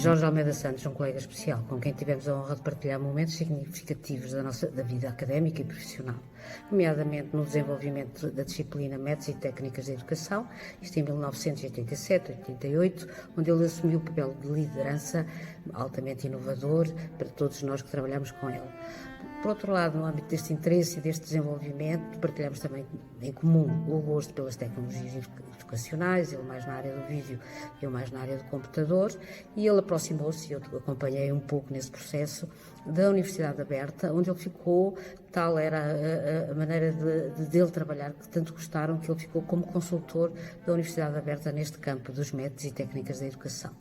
Jorge Almeida Santos, um colega especial, com quem tivemos a honra de partilhar momentos significativos da vida académica e profissional, nomeadamente no desenvolvimento da disciplina Métodos e Técnicas de Educação, isto em 1987-88, onde ele assumiu o papel de liderança altamente inovador para todos nós que trabalhamos com ele. Por outro lado, no âmbito deste interesse e deste desenvolvimento, partilhamos também em comum o gosto pelas tecnologias educacionais, ele mais na área do vídeo, eu mais na área do computador, e ele aproximou-se, e eu acompanhei um pouco nesse processo, da Universidade Aberta, onde ele ficou, tal era a maneira dele trabalhar, que tanto gostaram, que ele ficou como consultor da Universidade Aberta neste campo dos métodos e técnicas da educação.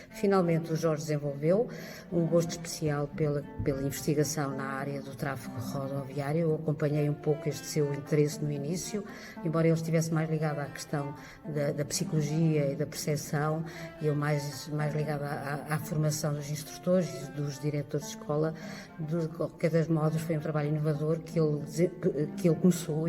Finalmente, o Jorge desenvolveu um gosto especial pela investigação na área do tráfego rodoviário. Eu acompanhei um pouco este seu interesse no início, embora ele estivesse mais ligado à questão da psicologia e da percepção, e eu mais ligado à formação dos instrutores e dos diretores de escola. De qualquer das modos, foi um trabalho inovador que ele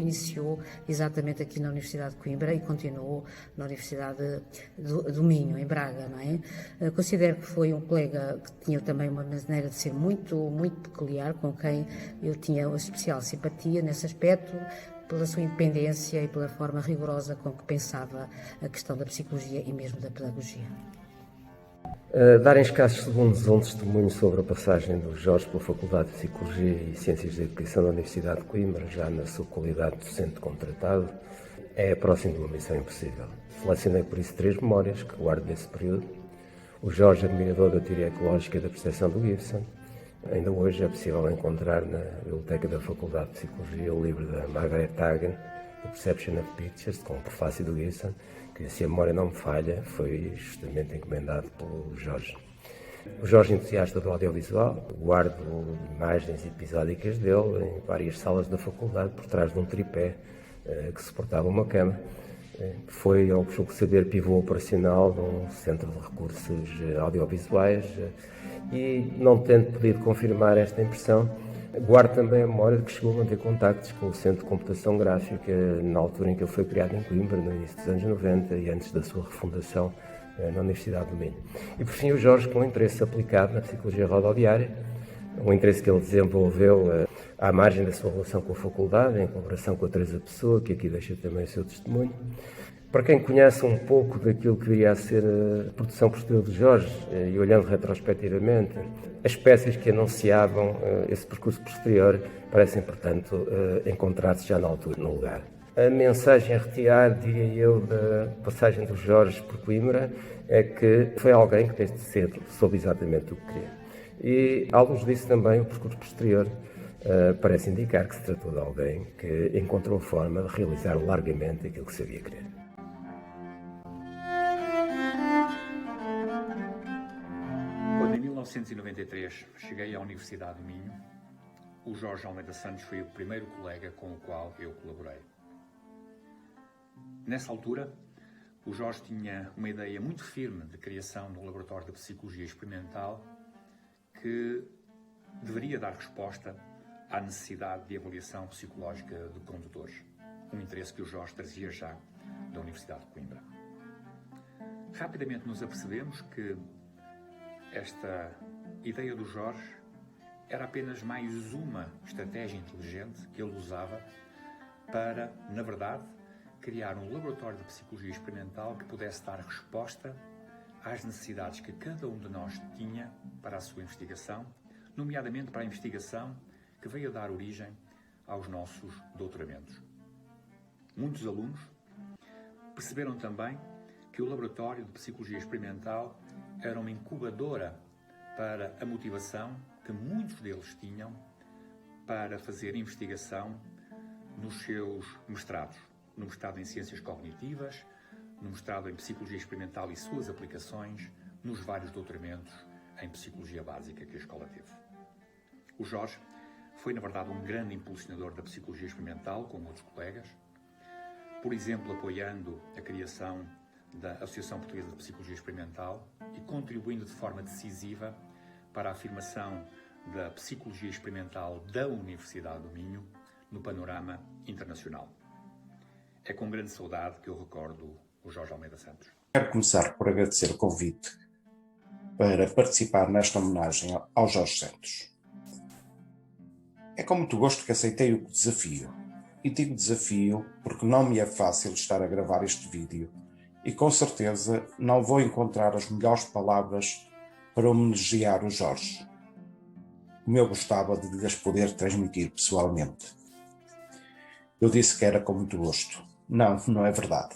iniciou exatamente aqui na Universidade de Coimbra e continuou na Universidade do Minho, em Braga, não é? Considero que foi um colega que tinha também uma maneira de ser muito, muito peculiar, com quem eu tinha uma especial simpatia nesse aspecto, pela sua independência e pela forma rigorosa com que pensava a questão da psicologia e mesmo da pedagogia. Dar em escassos segundos um testemunho sobre a passagem do Jorge pela Faculdade de Psicologia e Ciências da Educação da Universidade de Coimbra, já na sua qualidade de docente contratado, é próximo de uma missão impossível. Selecionei por isso 3 memórias que guardo desse período. O Jorge, admirador da teoria ecológica e da percepção do Gibson. Ainda hoje é possível encontrar na biblioteca da Faculdade de Psicologia o livro da Margaret Hagen, The Perception of Pictures, com o prefácio do Gibson, que, se a memória não me falha, foi justamente encomendado pelo Jorge. O Jorge, entusiasta do audiovisual, guardo imagens episódicas dele em várias salas da faculdade, por trás de um tripé que suportava uma cama. Foi, ao julgo saber, pivô operacional de um centro de recursos audiovisuais e, não tendo podido confirmar esta impressão, guardo também a memória de que chegou a manter contactos com o Centro de Computação Gráfica na altura em que ele foi criado em Coimbra, no início dos anos 90 e antes da sua refundação na Universidade do Minho. E, por fim, o Jorge, com um interesse aplicado na psicologia rodoviária, um interesse que ele desenvolveu à margem da sua relação com a faculdade, em colaboração com a Teresa Pessoa, que aqui deixa também o seu testemunho. Para quem conhece um pouco daquilo que viria a ser a produção posterior de Jorge, e olhando retrospectivamente, as peças que anunciavam esse percurso posterior parecem, portanto, encontrar-se já na altura, no lugar. A mensagem a retirar, diria eu, da passagem do Jorge por Coimbra é que foi alguém que desde cedo soube exatamente o que queria. E, à luz disso também, o percurso posterior parece indicar que se tratou de alguém que encontrou forma de realizar largamente aquilo que sabia querer. Quando em 1993 cheguei à Universidade do Minho, o Jorge Almeida Santos foi o primeiro colega com o qual eu colaborei. Nessa altura, o Jorge tinha uma ideia muito firme de criação de um laboratório de psicologia experimental que deveria dar resposta à necessidade de avaliação psicológica de condutores, um interesse que o Jorge trazia já da Universidade de Coimbra. Rapidamente nos apercebemos que esta ideia do Jorge era apenas mais uma estratégia inteligente que ele usava para, na verdade, criar um laboratório de psicologia experimental que pudesse dar resposta às necessidades que cada um de nós tinha para a sua investigação, nomeadamente para a investigação que veio a dar origem aos nossos doutoramentos. Muitos alunos perceberam também que o laboratório de psicologia experimental era uma incubadora para a motivação que muitos deles tinham para fazer investigação nos seus mestrados, no mestrado em Ciências Cognitivas, no mestrado em Psicologia Experimental e suas aplicações, nos vários doutoramentos em Psicologia Básica que a escola teve. O Jorge foi, na verdade, um grande impulsionador da psicologia experimental, com outros colegas, por exemplo, apoiando a criação da Associação Portuguesa de Psicologia Experimental e contribuindo de forma decisiva para a afirmação da psicologia experimental da Universidade do Minho no panorama internacional. É com grande saudade que eu recordo o Jorge Almeida Santos. Quero começar por agradecer o convite para participar nesta homenagem ao Jorge Santos. É com muito gosto que aceitei o desafio. E digo desafio porque não me é fácil estar a gravar este vídeo e com certeza não vou encontrar as melhores palavras para homenagear o Jorge, como eu gostava de lhes poder transmitir pessoalmente. Eu disse que era com muito gosto. Não, não é verdade.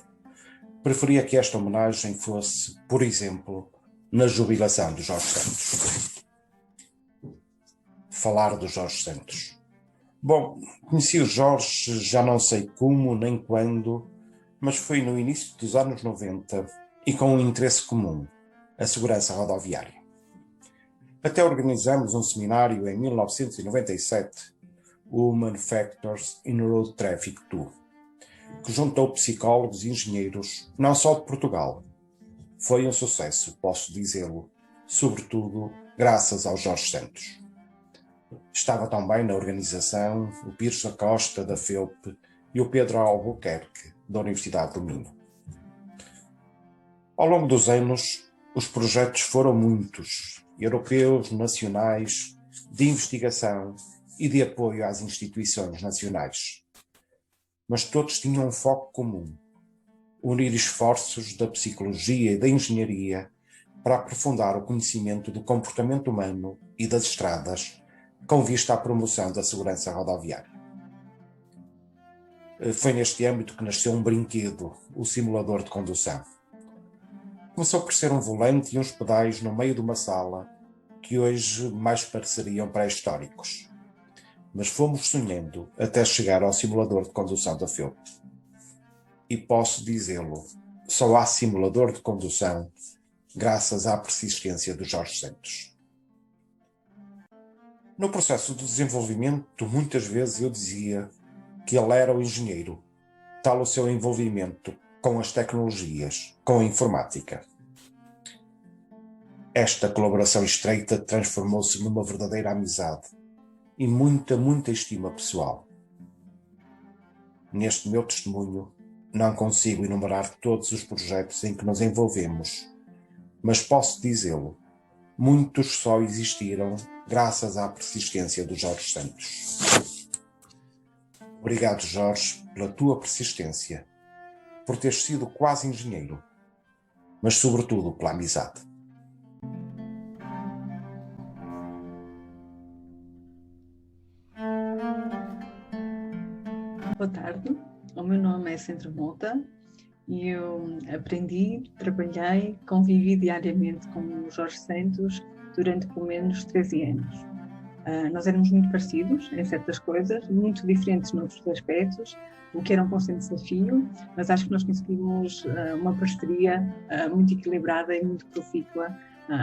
Preferia que esta homenagem fosse, por exemplo, na jubilação do Jorge Santos. Falar do Jorge Santos. Bom, conheci o Jorge já não sei como nem quando, mas foi no início dos anos 90 e com um interesse comum, a segurança rodoviária. Até organizamos um seminário em 1997, o Human Factors in Road Traffic 2, que juntou psicólogos e engenheiros, não só de Portugal. Foi um sucesso, posso dizê-lo, sobretudo graças ao Jorge Santos. Estava também na organização o Pires da Costa, da FEUP, e o Pedro Albuquerque, da Universidade do Minho. Ao longo dos anos, os projetos foram muitos, europeus, nacionais, de investigação e de apoio às instituições nacionais. Mas todos tinham um foco comum: unir esforços da psicologia e da engenharia para aprofundar o conhecimento do comportamento humano e das estradas, com vista à promoção da segurança rodoviária. Foi neste âmbito que nasceu um brinquedo, o simulador de condução. Começou por ser um volante e uns pedais no meio de uma sala que hoje mais pareceriam pré-históricos. Mas fomos sonhando até chegar ao simulador de condução da FEUP. E posso dizê-lo, só há simulador de condução graças à persistência do Jorge Santos. No processo de desenvolvimento, muitas vezes eu dizia que ele era o engenheiro, tal o seu envolvimento com as tecnologias, com a informática. Esta colaboração estreita transformou-se numa verdadeira amizade e muita estima pessoal. Neste meu testemunho, não consigo enumerar todos os projetos em que nos envolvemos, mas posso dizê-lo, muitos só existiram graças à persistência do Jorge Santos. Obrigado, Jorge, pela tua persistência, por teres sido quase engenheiro, mas sobretudo pela amizade. Boa tarde, o meu nome é Sandra Mota e eu aprendi, trabalhei, convivi diariamente com o Jorge Santos durante pelo menos 13 anos. Nós éramos muito parecidos em certas coisas, muito diferentes noutros aspectos, o que era um constante desafio, mas acho que nós conseguimos uma parceria muito equilibrada e muito profícua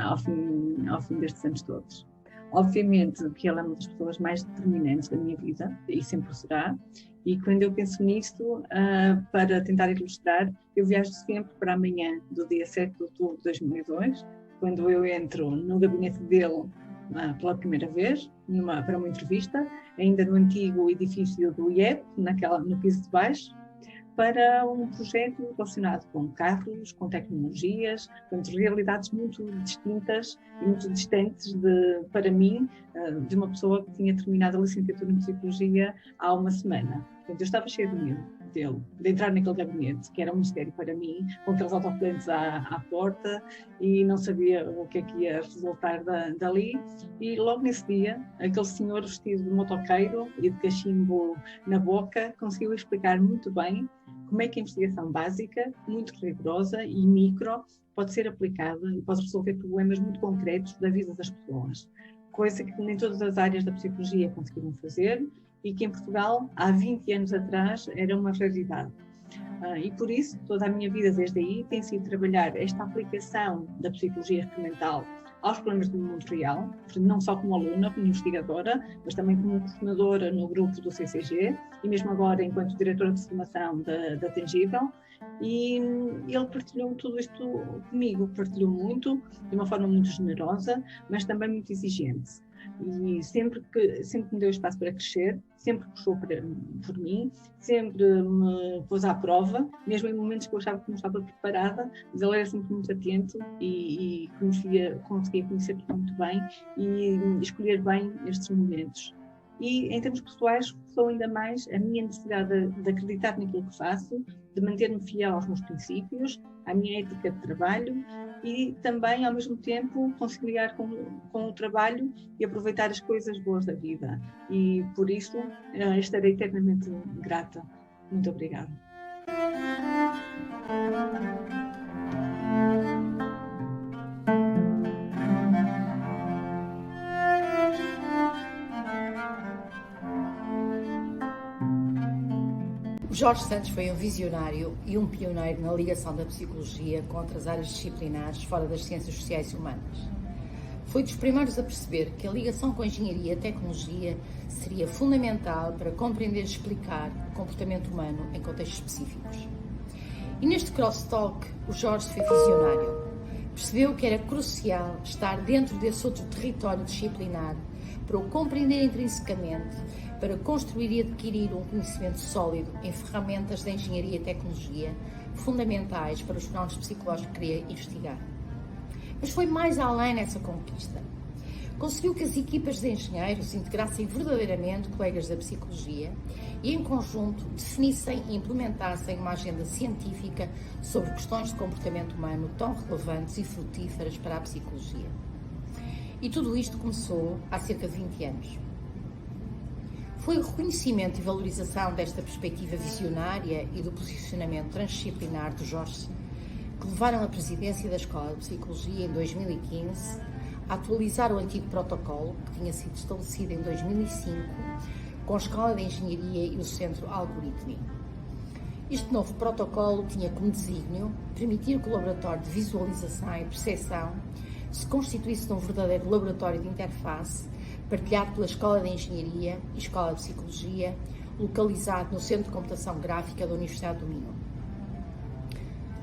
ao fim destes anos todos. Obviamente que ele é uma das pessoas mais determinantes da minha vida, e sempre será, e quando eu penso nisto, para tentar ilustrar, eu viajo sempre para amanhã do dia 7 de outubro de 2002, quando eu entro no gabinete dele pela primeira vez, para uma entrevista, ainda no antigo edifício do IEP, no piso de baixo, para um projeto relacionado com carros, com tecnologias, portanto, realidades muito distintas e muito distantes para mim, de uma pessoa que tinha terminado a licenciatura em Psicologia há uma semana. Portanto, eu estava cheia de medo de entrar naquele gabinete, que era um mistério para mim, com aqueles autocolantes à porta, e não sabia o que é que ia resultar dali. E logo nesse dia, aquele senhor vestido de motoqueiro e de cachimbo na boca conseguiu explicar muito bem como é que a investigação básica, muito rigorosa e micro, pode ser aplicada e pode resolver problemas muito concretos da vida das pessoas. Coisa que nem todas as áreas da psicologia conseguiram fazer e que em Portugal, há 20 anos atrás, era uma raridade. E por isso, toda a minha vida desde aí tem sido trabalhar esta aplicação da psicologia experimental aos problemas do mundo real, não só como aluna, como investigadora, mas também como coordenadora no grupo do CCG e mesmo agora enquanto diretora de formação da Tangível. E ele partilhou tudo isto comigo, partilhou muito, de uma forma muito generosa, mas também muito exigente. E sempre que me deu espaço para crescer, sempre puxou por mim, sempre me pôs à prova, mesmo em momentos que eu achava que não estava preparada, mas ele era sempre muito atento e conseguia conhecer muito bem e escolher bem estes momentos. E em termos pessoais, sou ainda mais a minha necessidade de acreditar naquilo que faço, de manter-me fiel aos meus princípios, à minha ética de trabalho e também, ao mesmo tempo, conciliar com o trabalho e aproveitar as coisas boas da vida. E, por isso, estarei eternamente grata. Muito obrigada. Jorge Santos foi um visionário e um pioneiro na ligação da psicologia com outras áreas disciplinares fora das ciências sociais e humanas. Foi dos primeiros a perceber que a ligação com a engenharia e a tecnologia seria fundamental para compreender e explicar o comportamento humano em contextos específicos. E neste crosstalk, o Jorge foi visionário. Percebeu que era crucial estar dentro desse outro território disciplinar para o compreender intrinsecamente, para construir e adquirir um conhecimento sólido em ferramentas de engenharia e tecnologia fundamentais para os fenómenos psicológicos que queria investigar. Mas foi mais além nessa conquista. Conseguiu que as equipas de engenheiros integrassem verdadeiramente colegas da psicologia e, em conjunto, definissem e implementassem uma agenda científica sobre questões de comportamento humano tão relevantes e frutíferas para a psicologia. E tudo isto começou há cerca de 20 anos. Foi o reconhecimento e valorização desta perspectiva visionária e do posicionamento transdisciplinar do Jorge que levaram a presidência da Escola de Psicologia em 2015 a atualizar o antigo protocolo que tinha sido estabelecido em 2005 com a Escola de Engenharia e o Centro Algoritmi. Este novo protocolo tinha como desígnio permitir que o laboratório de visualização e percepção se constituísse num verdadeiro laboratório de interface partilhado pela Escola de Engenharia e Escola de Psicologia, localizado no Centro de Computação Gráfica da Universidade do Minho.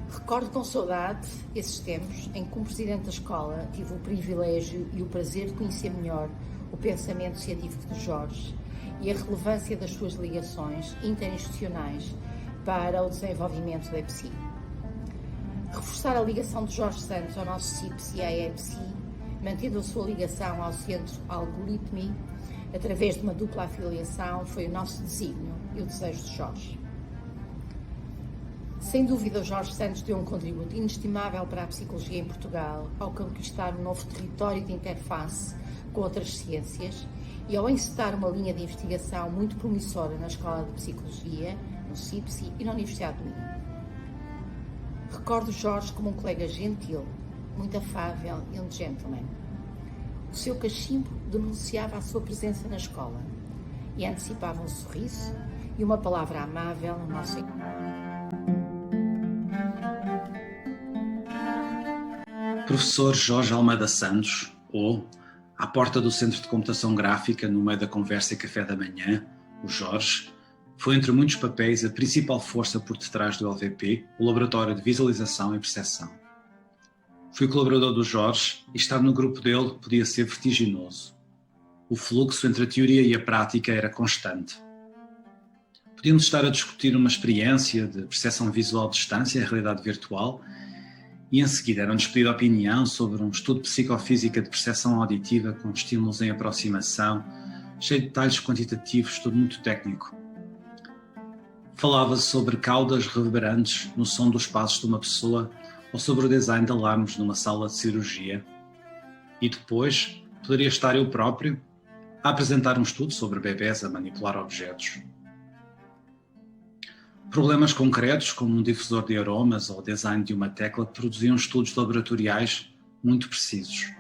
Recordo com saudade esses tempos em que, como presidente da escola, tive o privilégio e o prazer de conhecer melhor o pensamento científico de Jorge e a relevância das suas ligações interinstitucionais para o desenvolvimento da EPSI. Reforçar a ligação de Jorge Santos ao nosso CIPS e à EPSI, mantendo a sua ligação ao Centro Algoritmi, através de uma dupla afiliação, foi o nosso desígnio e o desejo de Jorge. Sem dúvida, Jorge Santos deu um contributo inestimável para a psicologia em Portugal ao conquistar um novo território de interface com outras ciências e ao encetar uma linha de investigação muito promissora na Escola de Psicologia, no CIPSI e na Universidade do Minho. Recordo Jorge como um colega gentil, muito afável e um gentleman. O seu cachimbo denunciava a sua presença na escola e antecipava um sorriso e uma palavra amável no nosso encontro. Professor Jorge Almeida Santos, ou, à porta do Centro de Computação Gráfica, no meio da conversa e café da manhã, o Jorge, foi entre muitos papéis a principal força por detrás do LVP, o Laboratório de Visualização e Percepção. Fui colaborador do Jorge e estar no grupo dele podia ser vertiginoso. O fluxo entre a teoria e a prática era constante. Podíamos estar a discutir uma experiência de percepção visual à distância em realidade virtual e em seguida era-nos pedida opinião sobre um estudo de psicofísica de percepção auditiva com estímulos em aproximação, cheio de detalhes quantitativos, tudo muito técnico. Falava-se sobre caudas reverberantes no som dos passos de uma pessoa ou sobre o design de alarmes numa sala de cirurgia. E depois poderia estar eu próprio a apresentar um estudo sobre bebés a manipular objetos. Problemas concretos, como um difusor de aromas ou o design de uma tecla, produziam estudos laboratoriais muito precisos,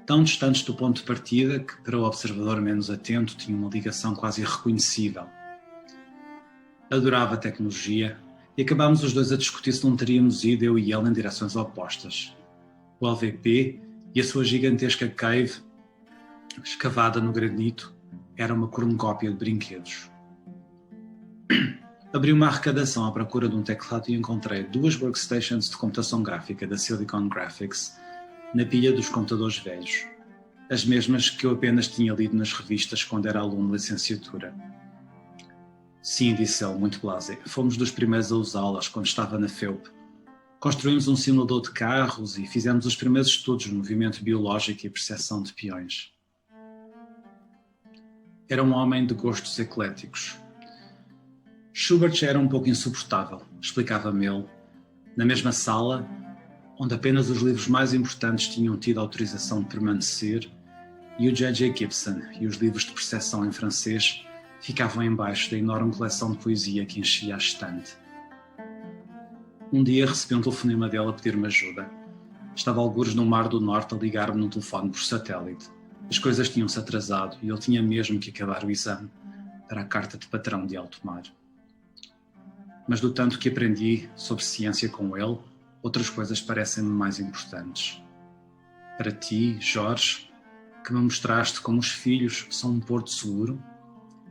tão distantes do ponto de partida que, para o observador menos atento, tinha uma ligação quase irreconhecível. Adorava a tecnologia e acabámos os dois a discutir se não teríamos ido, eu e ele, em direções opostas. O LVP e a sua gigantesca cave, escavada no granito, era uma cornucópia de brinquedos. Abri uma arrecadação à procura de um teclado e encontrei 2 workstations de computação gráfica da Silicon Graphics na pilha dos computadores velhos. as mesmas que eu apenas tinha lido nas revistas quando era aluno de licenciatura. Sim, disse ele, muito blasé. Fomos dos primeiros a usá-las quando estava na FEUP. Construímos um simulador de carros e fizemos os primeiros estudos de movimento biológico e percepção de peões. Era um homem de gostos ecléticos. Schubert já era um pouco insuportável, explicava-me ele, na mesma sala, onde apenas os livros mais importantes tinham tido autorização de permanecer, e o J.J. Gibson e os livros de percepção em francês ficavam embaixo da enorme coleção de poesia que enchia a estante. Um dia recebi um telefonema dele a pedir-me ajuda. Estava algures no Mar do Norte a ligar-me num telefone por satélite. As coisas tinham-se atrasado e ele tinha mesmo que acabar o exame para a carta de patrão de alto mar. Mas do tanto que aprendi sobre ciência com ele, outras coisas parecem-me mais importantes. Para ti, Jorge, que me mostraste como os filhos são um porto seguro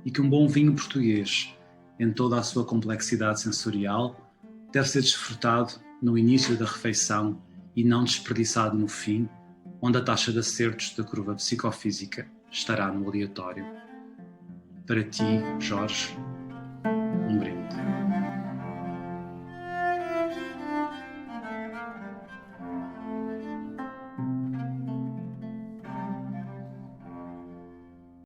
e que um bom vinho português, em toda a sua complexidade sensorial, deve ser desfrutado no início da refeição e não desperdiçado no fim, onde a taxa de acertos da curva psicofísica estará no aleatório. Para ti, Jorge, um brinde.